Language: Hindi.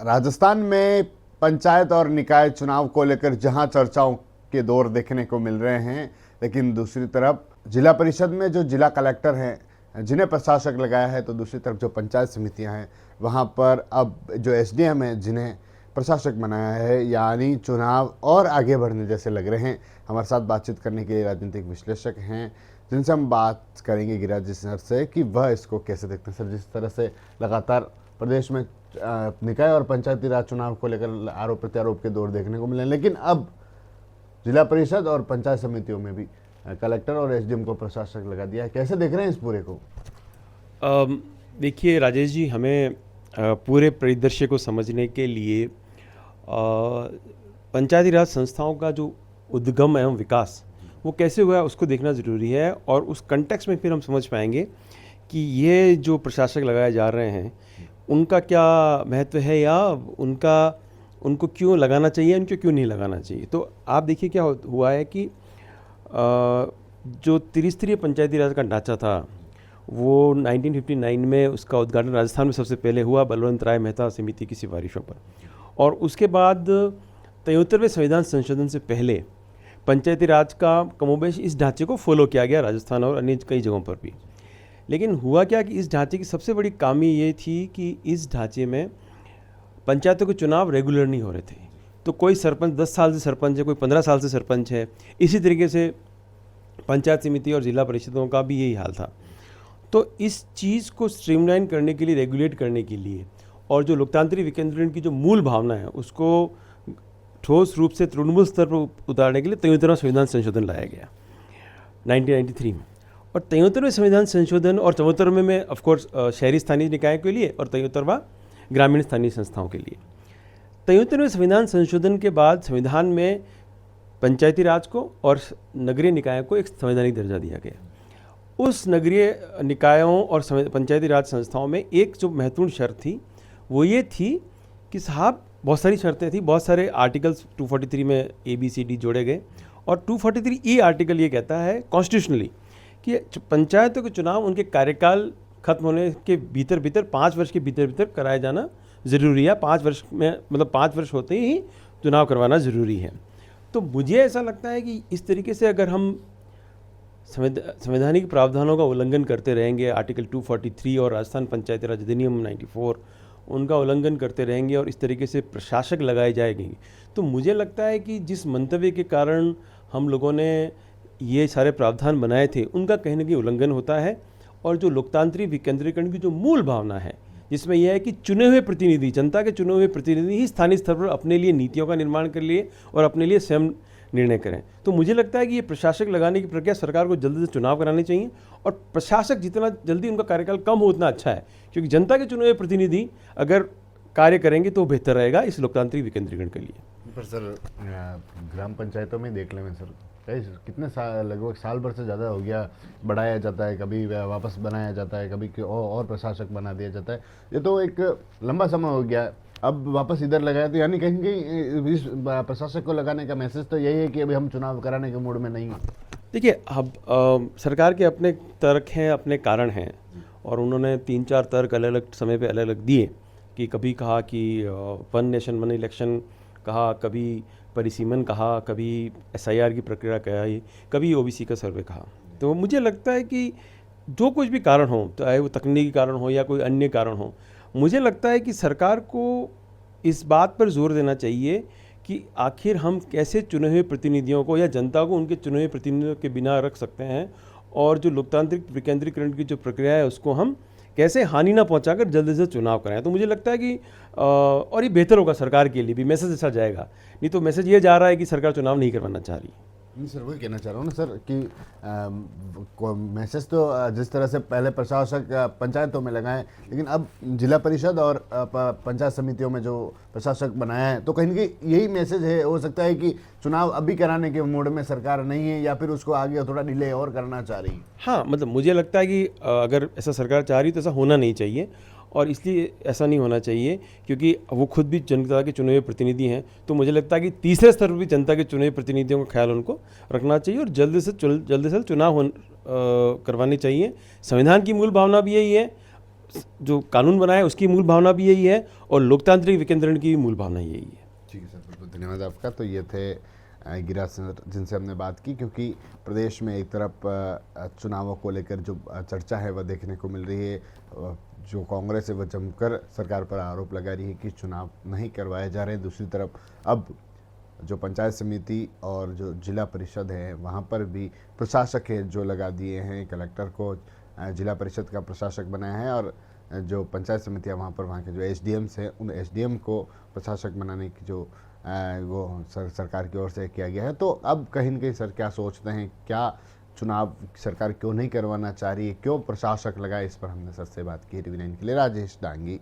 राजस्थान में पंचायत और निकाय चुनाव को लेकर जहां चर्चाओं के दौर देखने को मिल रहे हैं, लेकिन दूसरी तरफ जिला परिषद में जो जिला कलेक्टर हैं जिन्हें प्रशासक लगाया है, तो दूसरी तरफ जो पंचायत समितियां हैं वहां पर अब जो एसडीएम हैं जिन्हें प्रशासक बनाया है, यानी चुनाव और आगे बढ़ने जैसे लग रहे हैं। हमारे साथ बातचीत करने के लिए राजनीतिक विश्लेषक हैं जिनसे हम बात करेंगे गिरिराज सर से कि वह इसको कैसे देखते हैं। सर, जिस तरह से लगातार प्रदेश में निकाय और पंचायती राज चुनाव को लेकर आरोप प्रत्यारोप के दौर देखने को मिले, लेकिन अब जिला परिषद और पंचायत समितियों में भी कलेक्टर और एसडीएम को प्रशासक लगा दिया है। कैसे देख रहे हैं इस पूरे को? देखिए राजेश जी, हमें पूरे परिदृश्य को समझने के लिए पंचायती राज संस्थाओं का जो उद्गम एवं विकास वो कैसे हुआ है उसको देखना ज़रूरी है, और उस कंटेक्स्ट में फिर हम समझ पाएंगे कि ये जो प्रशासक लगाए जा रहे हैं उनका क्या महत्व है, या उनको क्यों लगाना चाहिए, उनको क्यों नहीं लगाना चाहिए। तो आप देखिए क्या हुआ है कि जो त्रिस्तरीय पंचायती राज का ढांचा था वो 1959 में उसका उद्घाटन राजस्थान में सबसे पहले हुआ बलवंत राय मेहता समिति की सिफारिशों पर, और उसके बाद 73वें संविधान संशोधन से पहले पंचायती राज का कमोबेश इस ढांचे को फॉलो किया गया राजस्थान और अन्य कई जगहों पर भी। लेकिन हुआ क्या कि इस ढांचे की सबसे बड़ी खामी ये थी कि इस ढांचे में पंचायतों के चुनाव रेगुलर नहीं हो रहे थे। तो कोई सरपंच 10 साल से सरपंच है, कोई 15 साल से सरपंच है। इसी तरीके से पंचायत समिति और जिला परिषदों का भी यही हाल था। तो इस चीज़ को स्ट्रीमलाइन करने के लिए, रेगुलेट करने के लिए, और जो लोकतांत्रिक विकेंद्रीकरण की जो मूल भावना है उसको ठोस रूप से तृणमूल स्तर पर उतारने के लिए 73वां संविधान संशोधन लाया गया 1993 में। और 73वें संविधान संशोधन और 74वें में ऑफकोर्स शहरी स्थानीय निकाय के लिए और 73वां ग्रामीण स्थानीय संस्थाओं के लिए। 73वें संविधान संशोधन के बाद संविधान में पंचायती राज को और नगरीय निकायों को एक संवैधानिक दर्जा दिया गया। उस नगरीय निकायों और पंचायती राज संस्थाओं में एक जो महत्वपूर्ण शर्त थी वो ये थी कि साहब, बहुत सारी शर्तें थी, बहुत सारे आर्टिकल्स 243 में ABCD जोड़े गए, और 243E आर्टिकल ये कहता है कॉन्स्टिट्यूशनली कि पंचायतों के चुनाव उनके कार्यकाल खत्म होने के भीतर 5 वर्ष के भीतर कराया जाना ज़रूरी है। 5 वर्ष में, मतलब 5 वर्ष होते ही चुनाव करवाना ज़रूरी है। तो मुझे ऐसा लगता है कि इस तरीके से अगर हम संवैधानिक प्रावधानों का उल्लंघन करते रहेंगे, आर्टिकल 243 और राजस्थान पंचायती राज अधिनियम 94 उनका उल्लंघन करते रहेंगे और इस तरीके से प्रशासक लगाए जाएंगे, तो मुझे लगता है कि जिस मंतव्य के कारण हम लोगों ने ये सारे प्रावधान बनाए थे उनका कहीं ना कहीं उल्लंघन होता है। और जो लोकतांत्रिक विकेंद्रीकरण की जो मूल भावना है, जिसमें यह है कि चुने हुए प्रतिनिधि, जनता के चुने हुए प्रतिनिधि ही स्थानीय स्तर पर अपने लिए नीतियों का निर्माण कर लिए और अपने लिए स्वयं निर्णय करें, तो मुझे लगता है कि ये प्रशासक लगाने की प्रक्रिया सरकार को जल्दी से चुनाव कराने चाहिए। और प्रशासक जितना जल्दी उनका कार्यकाल कम हो उतना अच्छा है, क्योंकि जनता के चुने हुए प्रतिनिधि अगर कार्य करेंगे तो बेहतर रहेगा इस लोकतांत्रिक विकेंद्रीकरण के लिए। पर सर, ग्राम पंचायतों में देख लें सर, कितने साल, लगभग साल भर से ज़्यादा हो गया, बढ़ाया जाता है, कभी वापस बनाया जाता है, कभी और प्रशासक बना दिया जाता है। ये तो एक लंबा समय हो गया, अब वापस इधर लगाया, तो यानी कहीं कहीं इस प्रशासक को लगाने का मैसेज तो यही है कि अभी हम चुनाव कराने के मूड में नहीं हैं। देखिए, अब सरकार के अपने तर्क हैं, अपने कारण हैं, और उन्होंने 3-4 तर्क अलग अलग समय पे अलग अलग दिए कि कभी कहा कि 1 नेशन 1 इलेक्शन कहा, कभी परिसीमन कहा, कभी SIR की प्रक्रिया कही, कभी OBC का सर्वे कहा। तो मुझे लगता है कि जो कुछ भी कारण हो, चाहे वो तकनीकी कारण हो या कोई अन्य कारण हो, मुझे लगता है कि सरकार को इस बात पर जोर देना चाहिए कि आखिर हम कैसे चुने हुए प्रतिनिधियों को या जनता को उनके चुने हुए प्रतिनिधियों के बिना रख सकते हैं, और जो लोकतांत्रिक विकेंद्रीकरण की जो प्रक्रिया है उसको हम कैसे हानि ना पहुंचाकर जल्दी से चुनाव कराएं। तो मुझे लगता है कि और ये बेहतर होगा, सरकार के लिए भी मैसेज अच्छा जाएगा। नहीं तो मैसेज ये जा रहा है कि सरकार चुनाव नहीं करवाना चाह रही। नहीं सर, वही कहना चाह रहा हूँ ना सर कि मैसेज तो जिस तरह से पहले प्रशासक पंचायतों में लगाएं, लेकिन अब जिला परिषद और पंचायत समितियों में जो प्रशासक बनाया है, तो कहीं ना कहीं यही मैसेज है। हो सकता है कि चुनाव अभी कराने के मूड में सरकार नहीं है, या फिर उसको आगे थोड़ा डिले और करना चाह रही है। हाँ, मतलब मुझे लगता है कि अगर ऐसा सरकार चाह रही तो ऐसा होना नहीं चाहिए, और इसलिए ऐसा नहीं होना चाहिए क्योंकि वो खुद भी जनता के चुने हुए प्रतिनिधि हैं। तो मुझे लगता है कि तीसरे स्तर पर भी जनता के चुने हुए प्रतिनिधियों का ख्याल उनको रखना चाहिए और जल्दी से चुनाव करवाने चाहिए। संविधान की मूल भावना भी यही है, जो कानून बना है उसकी मूल भावना भी यही है और लोकतांत्रिक विकेंद्रीकरण की मूल भावना यही है। ठीक है सर, बहुत बहुत धन्यवाद आपका। तो ये थे गिरिराज सर जिनसे हमने बात की, क्योंकि प्रदेश में एक तरफ चुनावों को लेकर जो चर्चा है वह देखने को मिल रही है। जो कांग्रेस है वह जमकर सरकार पर आरोप लगा रही है कि चुनाव नहीं करवाए जा रहे हैं। दूसरी तरफ अब जो पंचायत समिति और जो जिला परिषद है वहाँ पर भी प्रशासक है जो लगा दिए हैं। कलेक्टर को जिला परिषद का प्रशासक बनाया है और जो पंचायत समितियाँ वहाँ पर वहाँ के जो एसडीएम्स हैं उन एसडीएम को प्रशासक बनाने की जो वो सरकार की ओर से किया गया है। तो अब कहीं न कहीं सर क्या सोचते हैं, क्या चुनाव सरकार क्यों नहीं करवाना चाह रही है, क्यों प्रशासक लगा, इस पर हमने सर से बात की। टीवी 9 के लिए राजेश डांगी।